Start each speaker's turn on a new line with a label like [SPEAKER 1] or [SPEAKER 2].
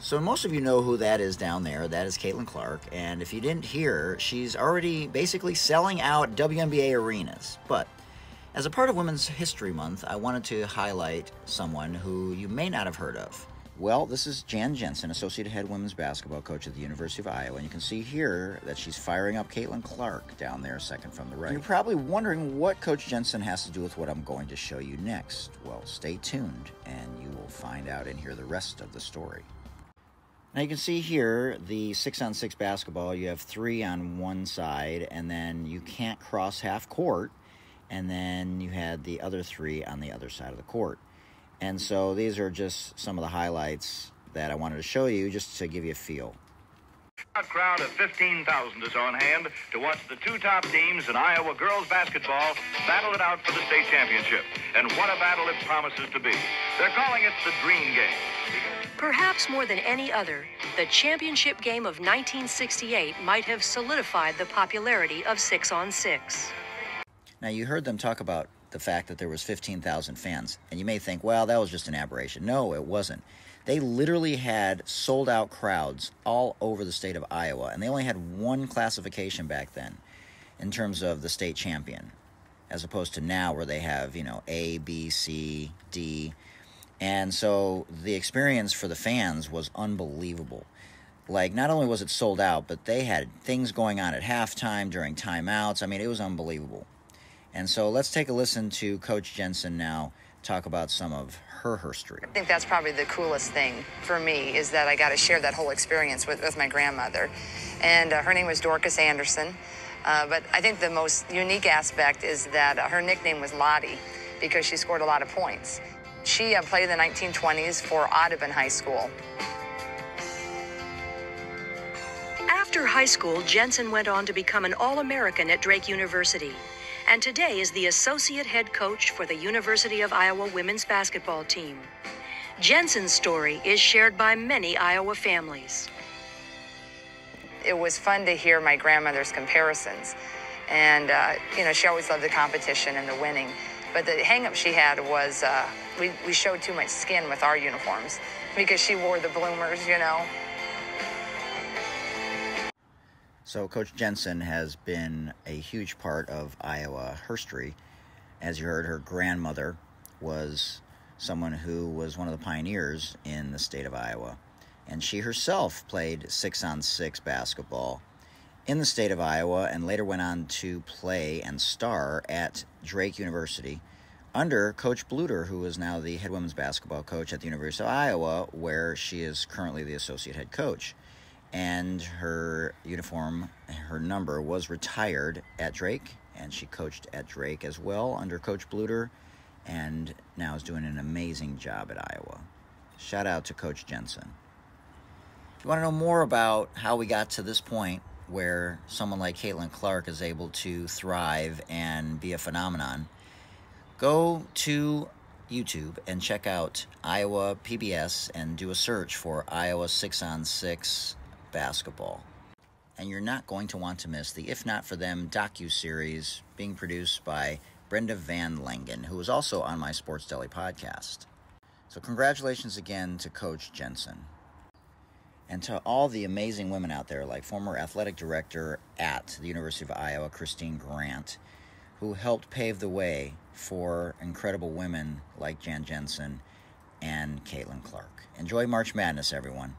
[SPEAKER 1] So most of you know who that is down there. That is Caitlin Clark. And if you didn't hear, she's already basically selling out WNBA arenas. But as a part of Women's History Month, I wanted to highlight someone who you may not have heard of. Well, this is Jan Jensen, Associate Head Women's Basketball Coach at the University of Iowa. And you can see here that she's firing up Caitlin Clark down there, second from the right. And you're probably wondering what Coach Jensen has to do with what I'm going to show you next. Well, stay tuned and you will find out and hear the rest of the story. Now you can see here the 6-on-6 basketball. You have 3 on one side, and then you can't cross half court, and then you had the other 3 on the other side of the court. And so these are just some of the highlights that I wanted to show you just to give you a feel.
[SPEAKER 2] A crowd of 15,000 is on hand to watch the 2 top teams in Iowa girls basketball battle it out for the state championship. And what a battle it promises to be. They're calling it the Dream Game.
[SPEAKER 3] Perhaps more than any other, the championship game of 1968 might have solidified the popularity of 6-on-6.
[SPEAKER 1] Now, you heard them talk about the fact that there was 15,000 fans, and you may think, well, that was just an aberration. No, it wasn't. They literally had sold-out crowds all over the state of Iowa, and they only had one classification back then in terms of the state champion, as opposed to now where they have, A, B, C, D. And so the experience for the fans was unbelievable. Like, not only was it sold out, but they had things going on at halftime, during timeouts. I mean, it was unbelievable. And so let's take a listen to Coach Jensen now talk about some of her history.
[SPEAKER 4] I think that's probably the coolest thing for me, is that I got to share that whole experience with my grandmother. And her name was Dorcas Anderson. But I think the most unique aspect is that her nickname was Lottie, because she scored a lot of points. She played in the 1920s for Audubon High School.
[SPEAKER 3] After high school, Jensen went on to become an All-American at Drake University, and today is the Associate Head Coach for the University of Iowa women's basketball team. Jensen's story is shared by many Iowa families.
[SPEAKER 4] It was fun to hear my grandmother's comparisons. And, she always loved the competition and the winning. But the hang-up she had was we showed too much skin with our uniforms because she wore the bloomers,
[SPEAKER 1] So Coach Jensen has been a huge part of Iowa history. As you heard, her grandmother was someone who was one of the pioneers in the state of Iowa. And she herself played 6-on-6 basketball in the state of Iowa and later went on to play and star at Drake University under Coach Bluter, who is now the head women's basketball coach at the University of Iowa, where she is currently the associate head coach. And her uniform, her number, was retired at Drake, and she coached at Drake as well under Coach Bluter, and now is doing an amazing job at Iowa. Shout out to Coach Jensen. If you want to know more about how we got to this point where someone like Caitlin Clark is able to thrive and be a phenomenon, go to YouTube and check out Iowa PBS and do a search for Iowa 6-on-6 basketball. And you're not going to want to miss the If Not For Them docu-series being produced by Brenda Van Langen, who is also on my Sports Deli podcast. So congratulations again to Coach Jensen. And to all the amazing women out there, like former athletic director at the University of Iowa, Christine Grant, who helped pave the way for incredible women like Jan Jensen and Caitlin Clark. Enjoy March Madness, everyone.